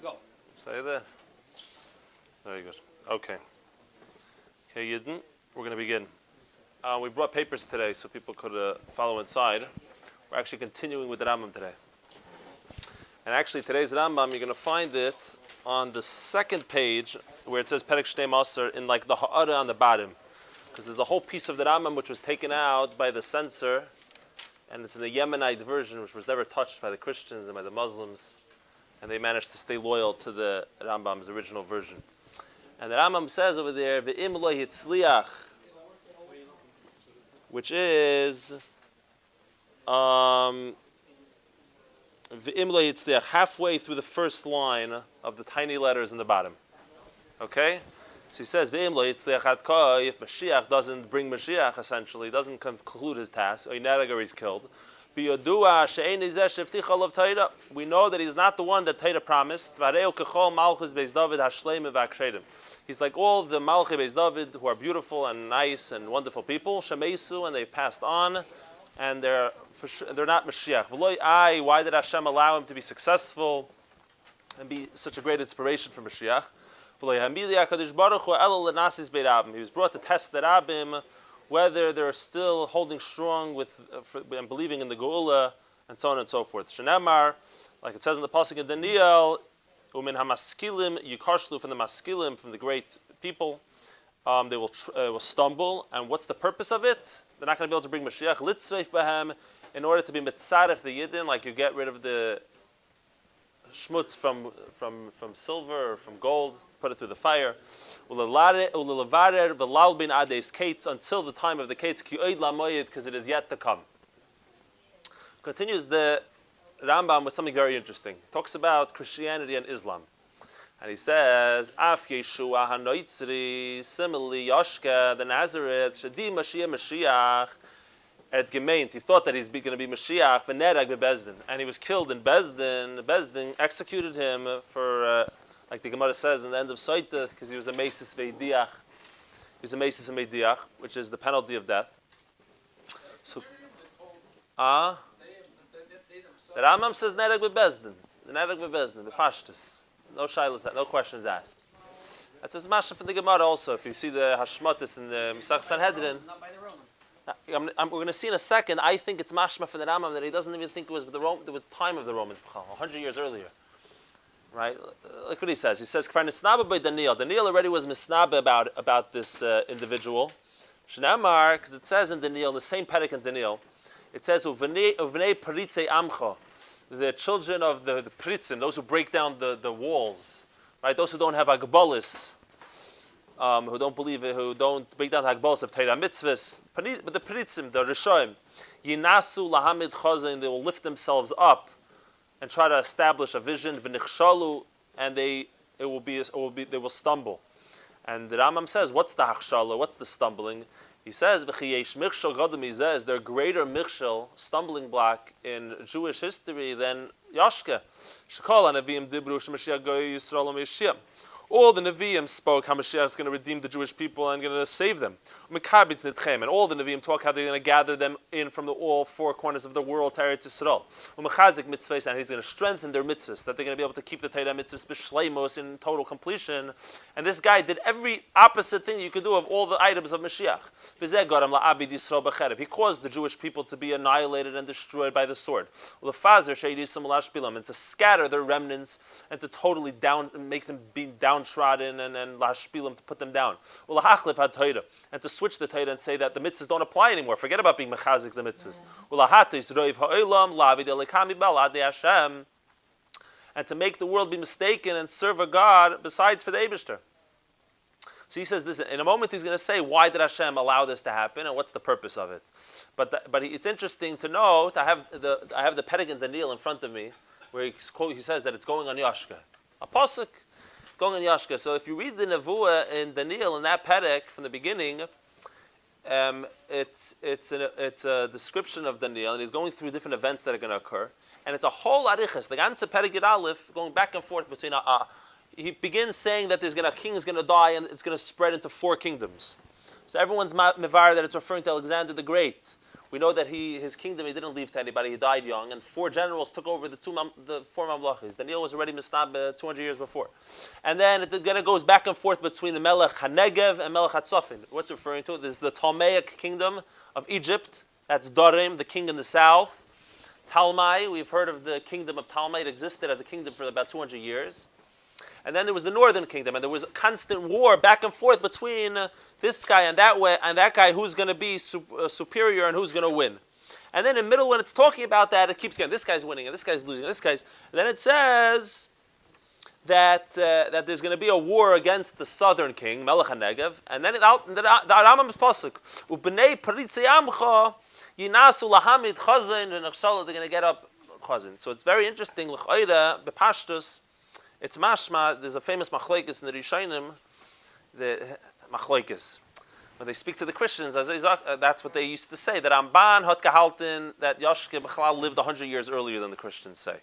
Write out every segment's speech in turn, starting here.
Go. Say that. Very good. Okay. Okay, Yidden, we're going to begin. We brought papers today so people could follow inside. We're actually continuing with the Rambam today. And actually, today's Rambam, you're going to find it on the second page where it says Perek Shnei Maser in like the Ha'ara on the bottom. Because there's a whole piece of the Rambam which was taken out by the censor, and it's in the Yemenite version, which was never touched by the Christians and by the Muslims. And they managed to stay loyal to the Rambam's original version. And the Rambam says over there, V'im lo yitzliach, which is V'im lo yitzliach, halfway through the first line of the tiny letters in the bottom. Okay? So he says, V'im lo yitzliach ad ko, if Moshiach doesn't bring Moshiach, essentially, doesn't conclude his task, or he's killed, we know that he's not the one that Torah promised. He's like all the Malchei Beis David who are beautiful and nice and wonderful people, Shemeisu, and they've passed on, and they're not Mashiach. Why did Hashem allow him to be successful and be such a great inspiration for Mashiach? He was brought to test the Rabbim, whether they're still holding strong and believing in the Geula, and so on and so forth. Shenamar, like it says in the pasuk in Daniel, Umin hamaskilim yukarshlu, from the maskilim, from the great people, they will stumble. And what's the purpose of it? They're not going to be able to bring Mashiach litzreif bahem, in order to be mitzaref the Yidden, like you get rid of the shmutz from silver or from gold, put it through the fire. Until the time of the Kates, because it is yet to come. Continues the Rambam with something very interesting. He talks about Christianity and Islam. And he says, Af Yeshua HaNoitzri, similarly Yoshka, the Nazareth, Shadi Mashiach, at Gemeint, he thought that he's going to be Mashiach, V'nerag beBezdin, and he was killed in Bezdin. Bezdin executed him for... like the Gemara says in the end of Soita, because he was a Mesis Veidiach. He was a Mesis Veidiach, which is the penalty of death. So, the Rambam says Nereg beBezdin. The Nereg beBezdin, the Pashtus. No shilas, no questions asked. That's a mashal from the Gemara also. If you see the Hashmatis in the Misach Sanhedrin. Not by the Romans. We're going to see in a second. I think it's mashma from the Rambam that he doesn't even think it was the time of the Romans, 100 years earlier. Right? Look what he says. He says, Krasnianski by Daniel. Daniel already was misnaba about this individual. Shnamar, because it says in Daniel, in the same perek in Daniel, it says, Uvnei paritze amcha, the children of the pritzim, those who break down the walls, right? Those who don't have agbolis, who don't believe it, who don't break down the agbolis of Torah mitzvahs. But the pritzim, the rishoim, yinasu lahamid chazin, they will lift themselves up and try to establish a vision, v'nichshalu, and they will stumble. And the Rambam says, what's the hachshala? What's the stumbling? He says, v'chiyesh michshal gadol mizeh, is there a greater michshal, stumbling block in Jewish history than Yashka? Shekol hanavim dibru shemashiach goy Yisrael u'Mashiach. All the Nevi'im spoke how Mashiach is going to redeem the Jewish people and going to save them. And all the Nevi'im talk how they're going to gather them in from all four corners of the world to Eretz Yisrael. And he's going to strengthen their mitzvahs, that they're going to be able to keep the Torah mitzvahs b'shleimos in total completion. And this guy did every opposite thing you could do of all the items of Mashiach. He caused the Jewish people to be annihilated and destroyed by the sword. And to scatter their remnants and to totally make them be downtrodden and lashpilim, to put them down. And to switch the Torah and say that the mitzvahs don't apply anymore. Forget about being mechazik the mitzvahs. And to make the world be mistaken and serve a God besides for the Eibishter. So he says this in a moment. He's going to say, why did Hashem allow this to happen and what's the purpose of it? But it's interesting to note. I have the perek in Daniel in front of me where he says that it's going on Yashka, a pasuk going on Yashka. So if you read the Nevuah in Daniel in that perek from the beginning, it's a description of Daniel, and he's going through different events that are going to occur, and it's a whole arichas. The ganze perek Yud Aleph going back and forth between. He begins saying that a king is going to die, and it's going to spread into 4 kingdoms. So everyone's mevar that it's referring to Alexander the Great. We know that his kingdom he didn't leave to anybody. He died young, and 4 generals took over the 4 mamlachas. Daniel was already misnab 200 years before, and then it goes back and forth between the Melech HaNegev and Melech HaTzofin. What's it referring to? There's the Ptolemaic kingdom of Egypt. That's Darim, the king in the south. Talmai, we've heard of the kingdom of Talmai. It existed as a kingdom for about 200 years. And then there was the northern kingdom, and there was a constant war back and forth between this guy and that guy, who's going to be superior and who's going to win. And then in the middle, when it's talking about that, it keeps going, this guy's winning, and this guy's losing, and this guy's... And then it says that there's going to be a war against the southern king, Melech HaNegev, and then the Rambam is pasuk, U'bnei Paritzi Amcha Yinasu Lahamid Chazin, and they're going to get up Chazin. So it's very interesting, L'chayda, Bepashtus, it's mashma, there's a famous machlokes in the Rishonim, the machlokes. When they speak to the Christians, that's what they used to say, that Ramban hat gehalten, that Yashke B'chalal lived 100 years earlier than the Christians say.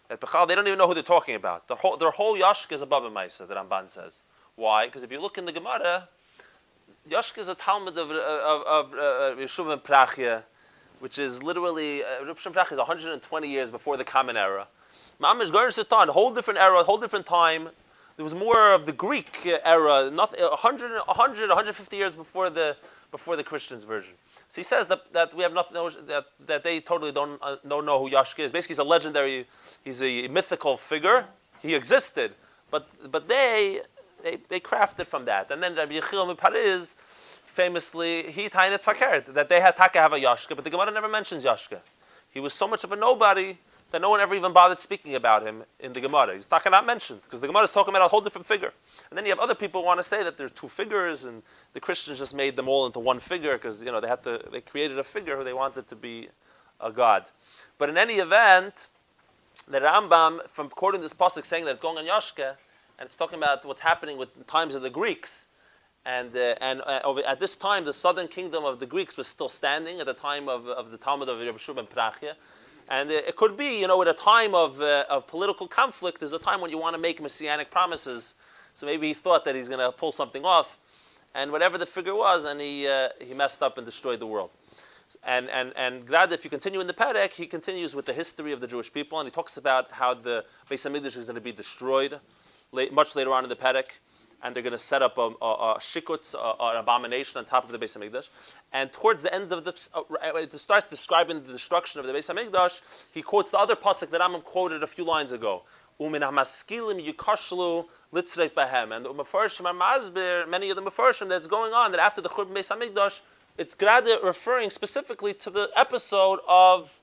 That B'chalal, they don't even know who they're talking about. Their whole Yashke is above a Maisa, the Ramban says. Why? Because if you look in the Gemara, Yashke is a Talmud of Yeshua ben Prachya, which is literally, Yeshua ben Prachya is 120 years before the Common Era. Mamish Garin Satan, whole different era, whole different time. There was more of the Greek era, 150 years before the Christians' version. So he says that we have nothing, that they totally don't know who Yashke is. Basically, he's a legendary, he's a mythical figure. He existed, but they crafted from that. And then Rabbi Yechiel Mipariz, famously, he tainet fakert, that they had to have a Yashke, but the Gemara never mentions Yashke. He was so much of a nobody that no one ever even bothered speaking about him in the Gemara. He's not mentioned, because the Gemara is talking about a whole different figure. And then you have other people who want to say that there are 2 figures, and the Christians just made them all into one figure, because they created a figure who they wanted to be a god. But in any event, the Rambam, from quoting this pasuk saying that it's going on Yashke, and it's talking about what's happening with the times of the Greeks, and at this time the southern kingdom of the Greeks was still standing at the time of the Talmud of Yeshua ben Prachya. And it could be, at a time of political conflict, there's a time when you want to make messianic promises. So maybe he thought that he's going to pull something off, and whatever the figure was, and he messed up and destroyed the world. And glad if you continue in the Perek, he continues with the history of the Jewish people, and he talks about how the Beis HaMikdash is going to be destroyed much later on in the Perek. And they're going to set up a shikutz, an abomination on top of the Beis HaMikdash. And towards the end of it starts describing the destruction of the Beis HaMikdash, he quotes the other pasuk that Rambam quoted a few lines ago. Umin hamaskilim yukashlu litzreit bahem. And the Mefarshim are masbir, many of the Mefarshim, that's going on, that after the Churban Beis HaMikdash, it's grada referring specifically to the episode of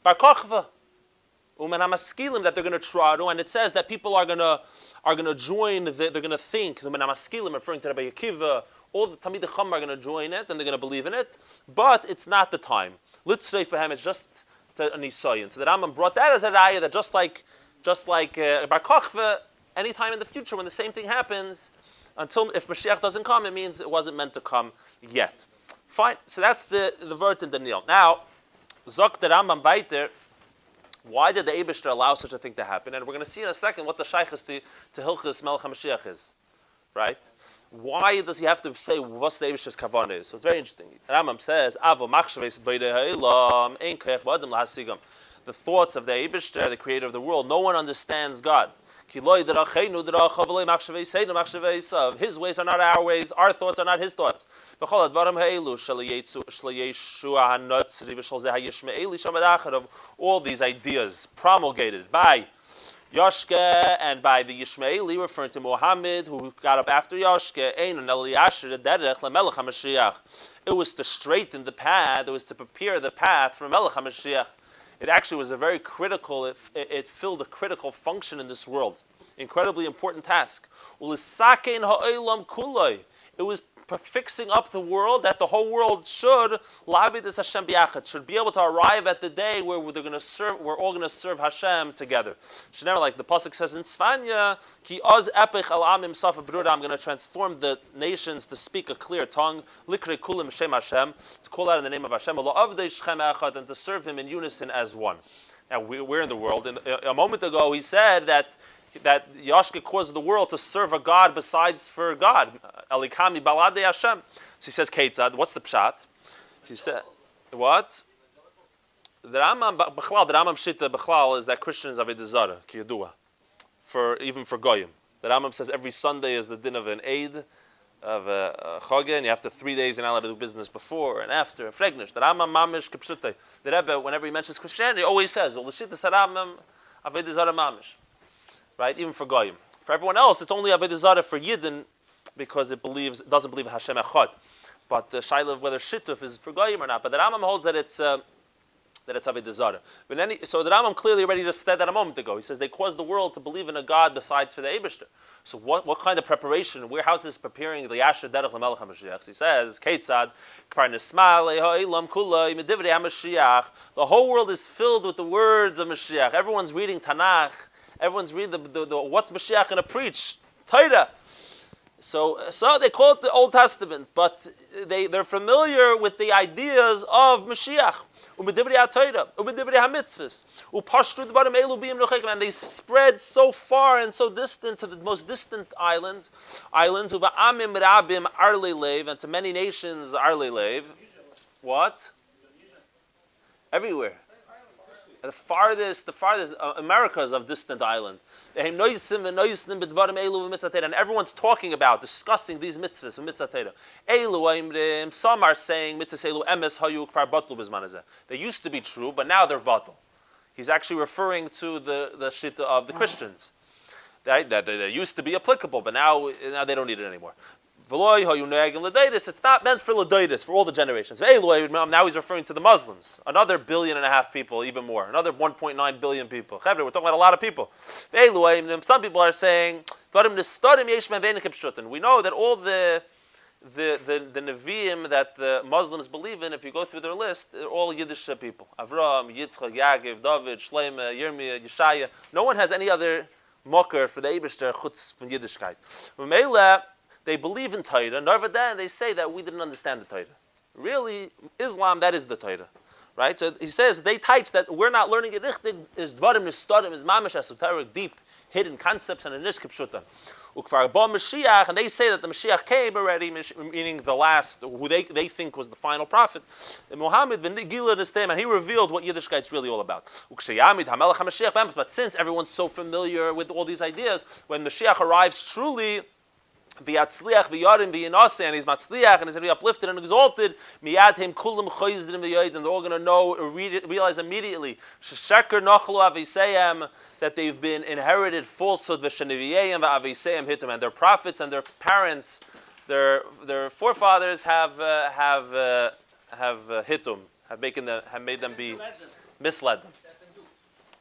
Bar Kochva. Umin hamaskilim, that they're going to try to, and it says that people are going to join, they're going to think, referring to Rabbi Akiva, all the Talmidei Chacham are going to join it, and they're going to believe in it, but it's not the time. Litzreif Behem, it's just an Nisayan. So the Rambam brought that as a raya, that just like Bar Kochva, anytime in the future when the same thing happens, if Moshiach doesn't come, it means it wasn't meant to come yet. Fine, so that's the word in Daniel. Now, Zok the Rambam weiter, why did the Eibishter allow such a thing to happen? And we're going to see in a second what the shaykhis to Hilchis Melech HaMashiach is. Right? Why does he have to say what's the Eibishter's kavanah is? So it's very interesting. Rambam says, Avo machshaves beidei ha'olam, ein koach b'adam lahasigam. The thoughts of the Eibishter, the creator of the world, no one understands God. His ways are not our ways, our thoughts are not his thoughts. All these ideas promulgated by Yashke and by the Yishmaeli, referring to Muhammad, who got up after Yashke, it was to straighten the path, it was to prepare the path for Melech HaMashiach. It actually was a very critical, it filled a critical function in this world. Incredibly important task. It was fixing up the world, that the whole world should be able to arrive at the day where we're all going to serve Hashem together. Never, like the pasuk says in Svanya, I'm going to transform the nations to speak a clear tongue, to call out in the name of Hashem, and to serve Him in unison as one. Now we're in the world. And a moment ago he said that Yashke caused the world to serve a God besides for God. Elikami balade Hashem. So he says, Ketzad, what's the pshat? He said, What? The Rambam Shita Bechlal is that Christians have a desire, kiyadua, even for Goyim. The Rambam says every Sunday is the din of an Eid, of a Chogah, and you have to 3 days you're not allowed to do business before and after. Fregnish. The Rambam Mamish Kipshute. The Rebbe, whenever he mentions Christianity, always says, well, the Shita Rambam Avodah Zarah Mamish. Right? Even for Goyim. For everyone else, it's only Avodah Zarah for Yidden because it doesn't believe Hashem Echad. But the Shaila of whether Shituf is for Goyim or not. But the Rambam holds that it's Avodah Zarah. So the Rambam clearly already just said that a moment ago. He says they caused the world to believe in a God besides for the Eibishter. So what kind of preparation? How is this preparing the Yasher Derech LeMelech HaMashiach? He says, Ketzad, Kvar Nisma Le'Ha'Elam Kula Imedivrei HaMashiach. The whole world is filled with the words of Mashiach. Everyone's reading Tanakh. Everyone's reading the what's Mashiach going to preach? Torah. So they call it the Old Testament, but they're familiar with the ideas of Mashiach. And they spread so far and so distant to the most distant islands, and to many nations, what? Everywhere. The farthest Americas of distant island. And everyone's talking about, discussing these mitzvahs, some are saying they used to be true, but now they're batal. He's actually referring to the shita of the Christians. They used to be applicable, but now they don't need it anymore. It's not meant for Ladaitis, for all the generations. Now he's referring to the Muslims. Another 1.5 billion people, even more. Another 1.9 billion people. We're talking about a lot of people. Some people are saying, we know that all the Nevi'im that the Muslims believe in, if you go through their list, they're all Yiddish people. Avram, Yitzchak, Yaakov, David, Shlomo, Yirmiyah, Yeshaya. No one has any other mocker for the Eibishter chutz from Yiddishkeit. They believe in Torah. Narvadan, they say that we didn't understand the Torah. Really, Islam, that is the Torah. Right? So he says, they teach that we're not learning it. Is dvarim nistarim, is mamash esoteric, deep, hidden concepts, and a nishkip shuta. Ukvar ba Mashiach, and they say that the Mashiach came already, meaning the last, who they think was the final prophet. And Muhammad, and he revealed what Yiddishkeit's really all about. But since everyone's so familiar with all these ideas, when Mashiach arrives truly, and he's matzliach and he's going to be uplifted and exalted. Miyad him kulam choizrim v'yoid, and they're all going to know, realize immediately that they've been inherited falsehood v'sheniviyayim v'avisayim hitum, and their prophets and their parents, their forefathers have hitum, have made them be misled them.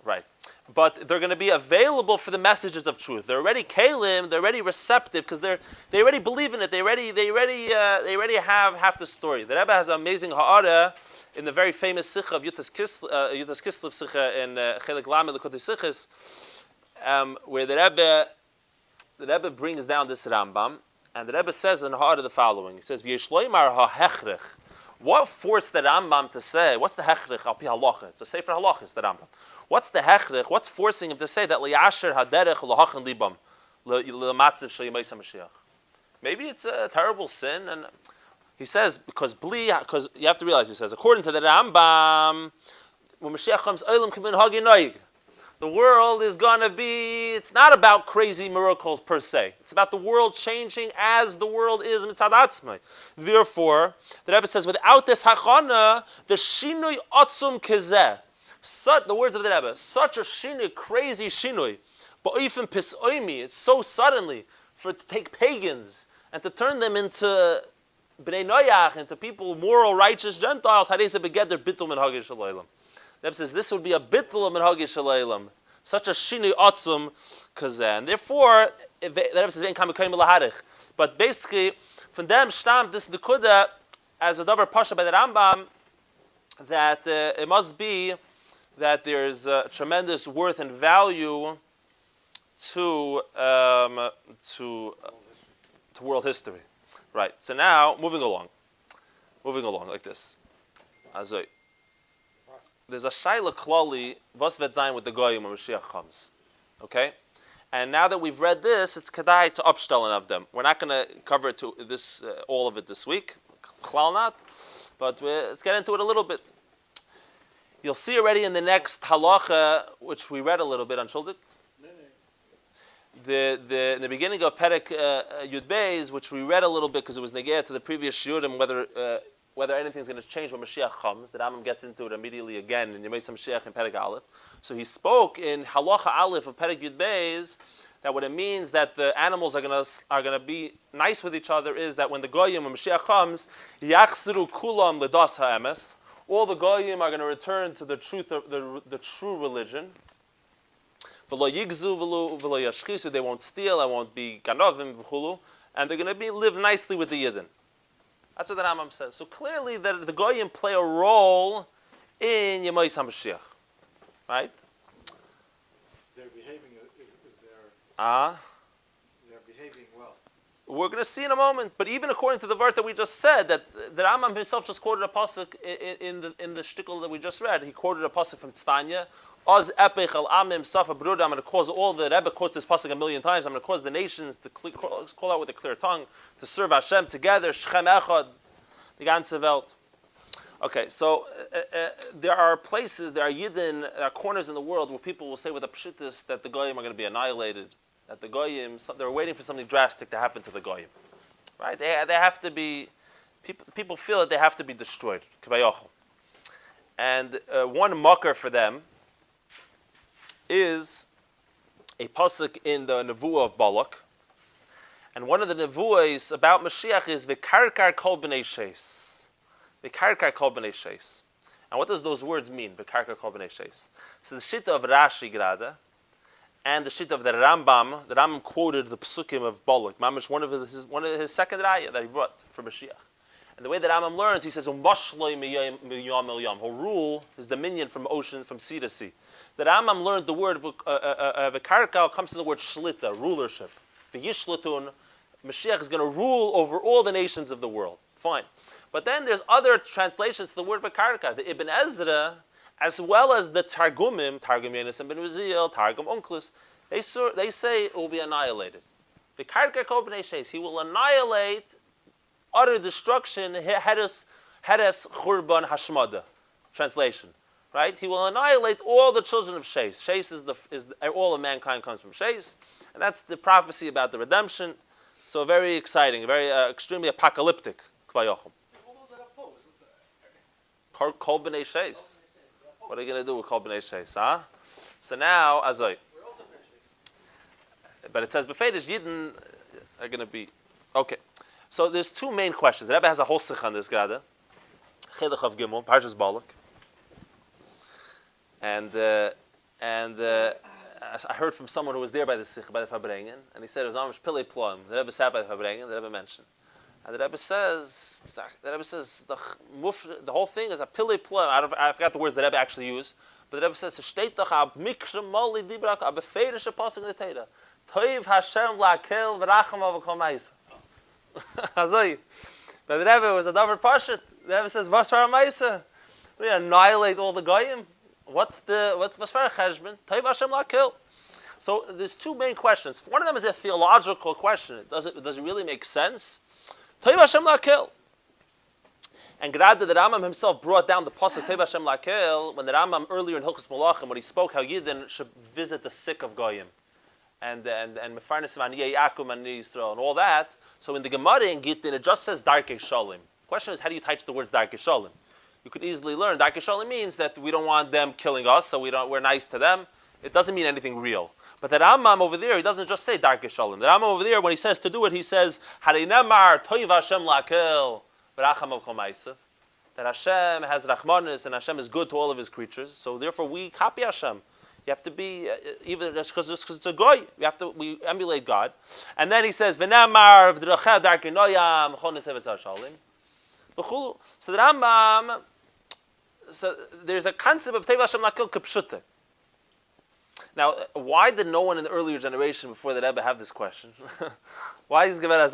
Right. But they're going to be available for the messages of truth. They're already kalim. They're already receptive because they already believe in it. They already have half the story. The Rebbe has an amazing ha'ara in the very famous sikha of Yutas Kislev sikha in Chelik Lamed L'Kotei Sichos, where the Rebbe brings down this Rambam, and the Rebbe says in ha'ara the following. He says, "V'yeshloimar ha'hechrich." What forced the Rambam to say? What's the hechrich al pi halacha? It's a sefer halacha. It's the Rambam. What's the hechrich? What's forcing him to say that liyasher haderech lahachan libam lematziv shel yemei Mashiach? Maybe it's a terrible sin, and he says because you have to realize, he says, according to the Rambam, when Mashiach comes, olam kamin hagi noig. The world is going to be, it's not about crazy miracles per se. It's about the world changing as the world is mitzad atzmai. Therefore, the Rebbe says, without this hachana, the shinui atzum kezeh. The words of the Rebbe, such a shinui, crazy shinui, ba'ifim pisoimi, it's so suddenly, for it to take pagans and to turn them into bnei noyach, into people, moral, righteous Gentiles, hadei begeder bitul min hagi shalaylam. The Rebbe says this would be a bittul min hagi shalaylam, such a shinui atzum kazeh, and therefore the Rebbe says vein kamikayim laharich. But basically, from them stamp this nekuda as a davar pasha by the Rambam that it must be that there's tremendous worth and value to world history. Right. So now moving along like this. There's a shaila klali vos vet zayin with the goyim when Mashiach comes. Okay? And now that we've read this, it's kedai to upstellen of them. We're not going to cover all of it this week, klal not. But let's get into it a little bit. You'll see already in the next halacha, which we read a little bit on Shuldik, in the beginning of Perek Yud Beis, which we read a little bit because it was negayah to the previous shiurim, whether anything's going to change when Mashiach comes. The Rambam gets into it immediately again in Yemei Mashiach in Perek Aleph. So he spoke in halacha Aleph of Perek Yud Beis that what it means that the animals are going to be nice with each other is that when the goyim, when Mashiach comes, yachzru kulam ledas ha'emes, all the goyim are going to return to the truth of the true religion. V'lo yigzu v'lo yashchisu, they won't steal, I won't be ganovim v'chulu, and they're going to live nicely with the Yidden. That's what the Rambam says. So clearly the goyim play a role in Yemei HaMashiach, right? They're behaving. They're behaving well. We're going to see in a moment. But even according to the verse that we just said, that the Rambam himself just quoted a pasuk in the shtickle that we just read. He quoted a pasuk from Tzfanya. Oz epech al amim safa bruda. I'm going to cause all the Rebbe quotes this pasuk a million times. I'm going to cause the nations to call out with a clear tongue to serve Hashem together. Shchem echad, the ganze Welt. Okay, so there are places, there are Yidden, there are corners in the world where people will say with a pshitis that the goyim are going to be annihilated. That the goyim, they're waiting for something drastic to happen to the goyim, right? They have to be. People feel that they have to be destroyed. And one mucker for them is a pasuk in the nevuah of Balak, and one of the nevuahs about Mashiach is v'karkar kol b'nei sheis. V'karkar kol b'nei sheis. And what does those words mean? V'karkar kol b'nei sheis. So the shita of Rashi Grada. And the shit of the Rambam quoted the psukim of Balak, mamish one of his second raya that he brought for Mashiach. And the way that Rambam learns, he says, he'll rule his dominion from ocean, from sea to sea. The Rambam learned the word v'karkal comes from the word shlita, rulership. V'yishlatun, Mashiach is going to rule over all the nations of the world. Fine. But then there's other translations to the word v'karkal. The Ibn Ezra, as well as the Targum Yenis and Ben Uziel, Targum Onklus, they say it will be annihilated. The Karkar Kol B'nei Sheis, he will annihilate, utter destruction, Heres Churban Hashmada. Translation, right? He will annihilate all the children of Sheis. Sheis all of mankind comes from Sheis, and that's the prophecy about the redemption. So very exciting, very extremely apocalyptic. Kol B'nei Sheis. What are you going to do with Kol B'nei Sheis, huh? So now, Azoi. But it says, Befedish Yidden are going to be... Okay. So there's two main questions. The Rebbe has a whole sikh on this, Grada. Chedach of Gimel, Parshas Balak. And I heard from someone who was there by the sikh, by the Fabrengen, and he said it was Amish Pillei Ploim. The Rebbe sat by the Fabrengen, the Rebbe mentioned. And the Rebbe says the whole thing is a Pillei Ploim. I forgot the words the Rebbe actually used, but the Rebbe says, Shteit doch ab mikra mali dibrak ab befeirische pasuk in the Teira. Toiv Hashem la'akel v'racham avakol ma'isa. Azoi. But the Rebbe was a davar pashut. The Rebbe says, Vasfar ma'isa. We annihilate all the goyim. What's Vasfar cheshbon? Toiv Hashem la'akel. So there's two main questions. One of them is a theological question. Does it really make sense? Toiv Hashem la'akel. And Grada, the Rambam himself brought down the pasuk Toiv Hashem la'akel when the Rambam earlier in Hilchos Malachim, when he spoke how Yidden should visit the sick of goyim. And Mefarnes Vaniyei Akum and Yisrael and all that. So in the Gemara in Gittin, it just says Darkei Shalom. The question is, how do you type the words Darkei Shalom? You could easily learn Darkei Shalom means that we don't want them killing us, so we're nice to them. It doesn't mean anything real. But the Rambam over there, he doesn't just say Darkei Shalom. The Rambam over there, when he says to do it, he says Harei Nemar Toiv Hashem La'akel V'racham Avkol Ma'asav. That Hashem has Rachmanis and Hashem is good to all of His creatures. So therefore, we copy Hashem. You have to be even just because it's a goy. We emulate God, and then he says v'namar v'dracha darkei noyam chones eves hashalim v'chulu. So the Rambam, so there's a concept of Toiv Hashem la'akel k'pshuta. Now, why did no one in the earlier generation before the Rebbe have this question? Why is given us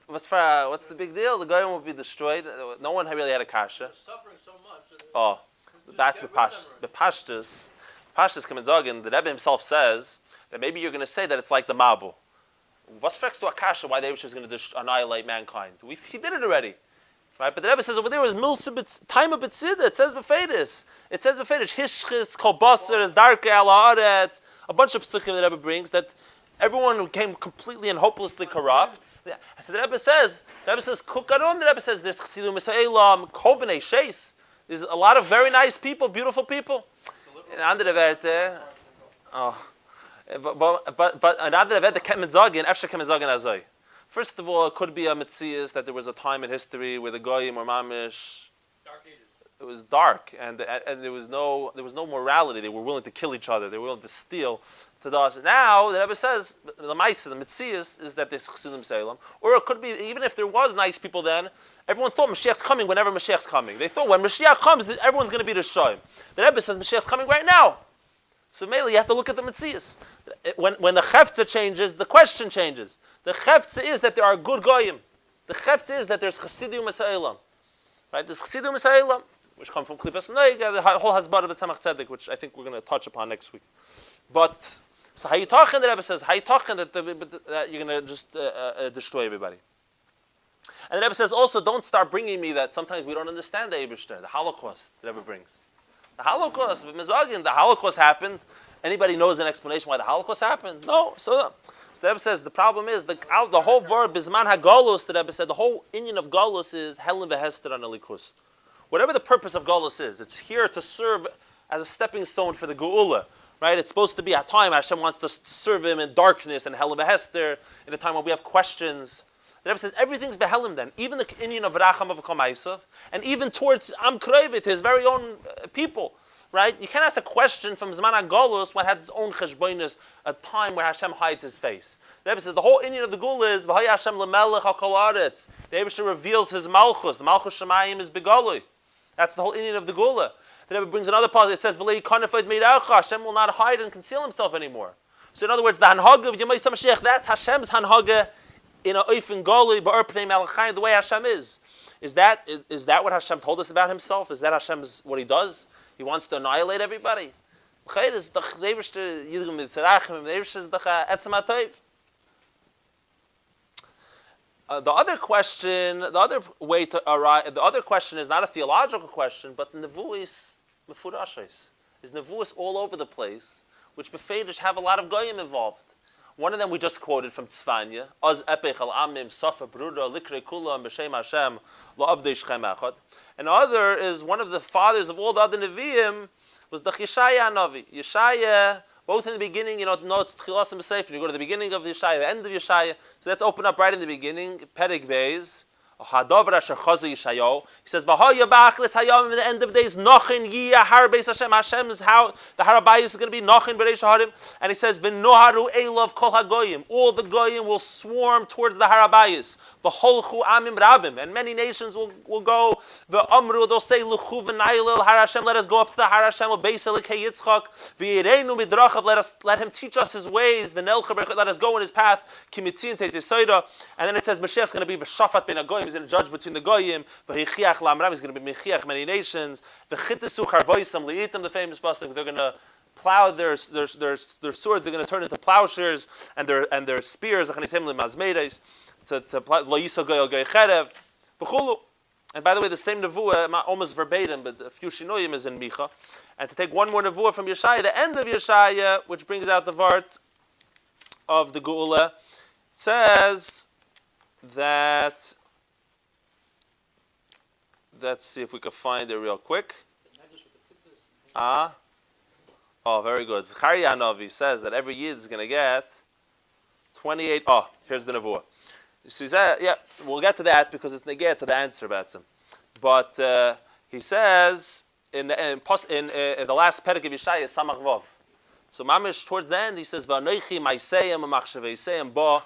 what's the big deal? The goyim will be destroyed. No one really had a kasha. They're suffering so much. Oh, that's bepashtus. Pashas Kamenzogin, the Rebbe himself says that maybe you're going to say that it's like the Mabu. What's next to Akasha? Why the Rebbe is going to annihilate mankind? He did it already, Right? But the Rebbe says over there was time of B'tzida. It says B'feidish. It says B'feidish. Hishchis, Kol Basar, Darke, Ala Aretz. A bunch of psukim that the Rebbe brings that everyone became completely and hopelessly corrupt. So the Rebbe says, Kukarum, the Rebbe says, there's Chesidu Misa'elam, Kol B'nei Sheis. There's a lot of very nice people, beautiful people. In andere Werte, but in andere Werte can't man sagen, Efshe kann man sagen azoi. First of all, it could be a mitzias that there was a time in history where the goyim or mamish, Dark Ages. it was dark and there was no morality. They were willing to kill each other. They were willing to steal to the us. Now the Rebbe says the ma'isa, the mitzias is that there's chesidim salem. Or it could be even if there was nice people then, everyone thought Mashiach's coming whenever Mashiach's coming. They thought when Mashiach comes, everyone's going to be the shoyim. The Rebbe says Mashiach's coming right now. So mainly you have to look at the mitzias. When the chefza changes, the question changes. The chefza is that there are good goyim. The chefza is that there's chesidim masa'elam. Right? There's chesidim masa'elam, which come from Klipas Noiga, the whole hasbara of the Tzemach Tzedek, which I think we're going to touch upon next week. But so how you talking? The Rebbe says how you talking that you're going to just destroy everybody. And the Rebbe says also don't start bringing me that sometimes we don't understand the Eibishter, the Holocaust. The Rebbe brings. The Holocaust, the Holocaust happened. Anybody knows an explanation why the Holocaust happened? No. So the Rebbe says the problem is the whole word Bisman HaGolus, the Rebbe said the whole inyan of Golus is Helen v'Hester on Elikus. Whatever the purpose of Golus is, it's here to serve as a stepping stone for the Geula. Right? It's supposed to be a time Hashem wants to serve him in darkness and Helen v'Hester, in a time when we have questions. The Rebbe says everything's behelim then, even the inyan of Racham of Kamaisav, and even towards Am Krevit, his very own people. Right? You can't ask a question from Zman HaGolus when it has its own cheshboinus, a time where Hashem hides his face. The Rebbe says the whole inyan of the Gula is V'haya Hashem lemelech hakol aretz. The Rebbe reveals his malchus. The malchus Shemayim is begolui. That's the whole inyan of the Gula. The Rebbe brings another part. It says V'lei kanefet meidacha. Hashem will not hide and conceal himself anymore. So in other words, the hanhaga of Yemei Mashiach, that's Hashem's hanhaga in a oifen golui ba'or pnei malachayim, the way Hashem is. Is that what Hashem told us about himself? Is that Hashem's what he does? He wants to annihilate everybody. The other question is not a theological question, but nevuos mefurashos. Is nevuos all over the place, which befeidish have a lot of goyim involved. One of them we just quoted from Tzfanya, Az epech al amim safa bruda likre kula b'shem Hashem la'avdei shchem echad. Another is one of the fathers of all the other Nevi'im was the Yeshaya Navi. Yeshaya, both in the beginning, it's Tchilas and B'Seif, and you go to the beginning of Yeshaya, the end of Yeshaya. So let's open up right in the beginning, Perek Beis. He says, "V'haya b'achlis hayam." In the end of days, Nochin yiyah har beis Hashem. Hashem's how the Harabayis is going to be Nochin b'reish harim. And he says, "V'noharu elav kol hagoyim." All the goyim will swarm towards the Harabayis. V'holchu amim rabim, and many nations will go. V'amru, they'll say, "Luchu v'naylil har Hashem." Let us go up to the Har Hashem of Beis Elikei Yitzchak. V'yireinu midrachav. Let him teach us his ways. V'nelcha. Let us go in his path. Kimitzin teitisoida. And then it says, Mashiach's going to be v'shafat ben hagoyim. He's going to judge between the goyim. V'hichiach lamram. He's going to be mechiach many nations. V'chitesu charvoisam li'itam. The famous pasuk. They're going to plow their swords. They're going to turn into plowshares, and their spears. Achanisim lemazmedes. To lo yisal goyal goy cherev. V'chulu. And by the way, the same nevuah, almost verbatim, but a few shinoyim is in Micha. And to take one more nevuah from Yeshaya, the end of Yeshaya, which brings out the vart of the Geula, says that. Let's see if we can find it real quick. Oh, very good. Zechariah Navi says that every Yid is going to get 28. Oh, here's the nevuah. So we'll get to that because it's negate to the answer about him. But he says in the last perek of Yeshaya, Samach Vav. So Mamish towards the end he says, "V'anoichi ma'aseyim u'machshaveiseim ba."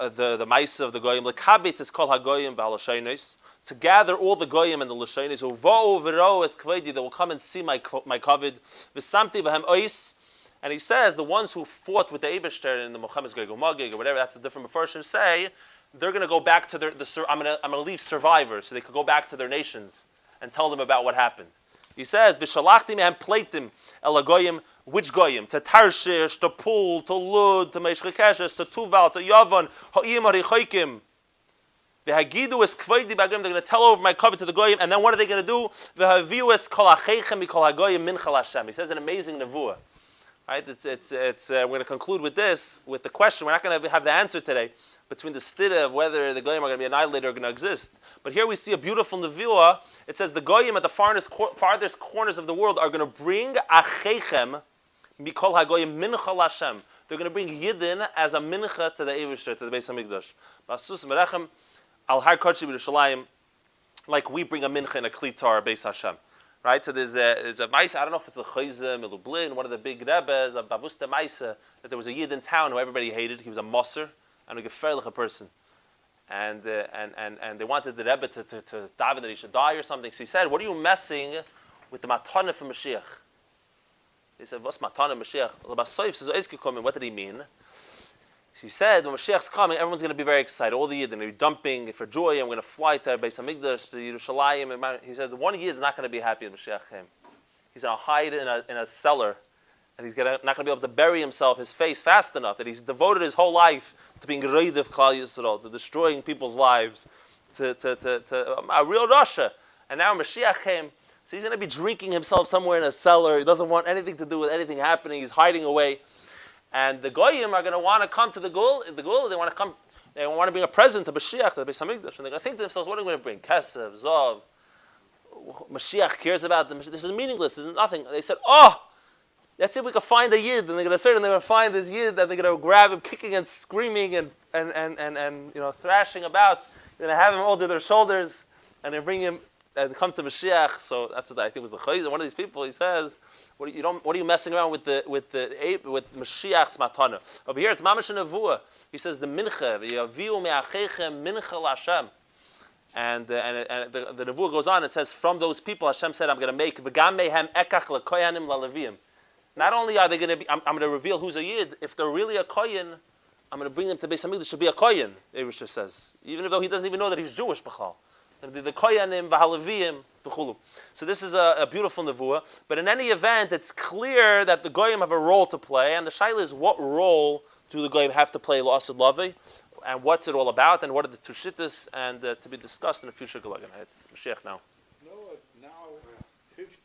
The ma'ase of the goyim, lekabitz is called hagoyim b'halashonos, to gather all the goyim and the lashonos. Uva'u v'ro es kvedi, they will come and see my kavod. V'samti v'hem ois. And he says the ones who fought with the Eibishter in the Mochames Gog Magig or whatever, that's the different Mefarshim say, they're going to go back to I'm going to leave survivors so they could go back to their nations and tell them about what happened. He says, "V'shalachtim and pleitim el goyim." Which goyim? To Tarshish, to Pul, to Lud, to Meshchekeshes, to Tuval, to Yavan, ha'im harichoikim. V'hagidu es kvoidi b'agoyim. They're going to tell over my covenant to the goyim, and then what are they going to do? V'haviu es kol acheichem mikol hagoyim minchal Hashem. He says an amazing nevuah. Right? We're going to conclude with this, with the question. We're not going to have the answer today between the stira of whether the goyim are going to be annihilated or going to exist. But here we see a beautiful nevuah. It says the goyim at the farthest corners of the world are going to bring acheichem mikol hagoyim minchal Hashem. They're going to bring Yidden as a mincha to the Eivishter, to the Beis Hamikdash. Basus merechem al har kodesh b'Yerushalayim, like we bring a mincha in a klitar Beis Hashem. Right, so there's a Maisa, I don't know if it's the Chayzim, or Lublin, one of the big Rebbes, a Bavusta Maisa, that there was a Yid in town who everybody hated. He was a Moser and a Geferlich person. And they wanted the Rebbe to daven that he should die or something. So he said, what are you messing with the Matana for Mashiach? He said, what's Matana Mashiach? What did he mean? He said, when Mashiach's coming, everyone's going to be very excited. All the Yid are going to be dumping for joy. I'm going to fly to Beis Hamikdash, to Yerushalayim. He said, one Yid is not going to be happy when Mashiach came. He's going to hide in a cellar, and he's not going to be able to bury himself, his face, fast enough, that he's devoted his whole life to being Reid of Klal Yisrael, to destroying people's lives, to a real Rasha. And now Mashiach came, so he's going to be drinking himself somewhere in a cellar. He doesn't want anything to do with anything happening. He's hiding away. And the goyim are going to want to come to the gul. They want to come. They want to bring a present to Mashiach, to the Beis Hamikdash, and they're going to think to themselves, "What are we going to bring? Kesef, Zav. Mashiach cares about them. This is meaningless. This is nothing." They said, "Oh, let's see if we can find a Yid." And they're going to find this Yid, and they're going to grab him, kicking and screaming and thrashing about. They're going to have him over their shoulders, and they bring him and come to Mashiach. So that's what I think was the chayz. One of these people, he says, "What are you messing around with Mashiach's matana?" Over here, it's mamash nevuah. He says the mincha, v'yaviu me'acheichem mincha l'Hashem, and the nevuah goes on. It says from those people, Hashem said, "I'm going to make v'gam mehem ekach lekoyanim la'levim." Not only are they going to be, I'm going to reveal who's a yid. If they're really a koyin, I'm going to bring them to Beis Hamikdash to be a koyin. Eivishter says, even though he doesn't even know that he's Jewish, b'chal. The koyanim v'halaviyim v'chulu. So this is a beautiful nevuah. But in any event, it's clear that the goyim have a role to play, and the shaila is, what role do the goyim have to play l'asad lavi, and what's it all about, and what are the two shittas, and to be discussed in a future galagan. Mashiach now. No, now 50.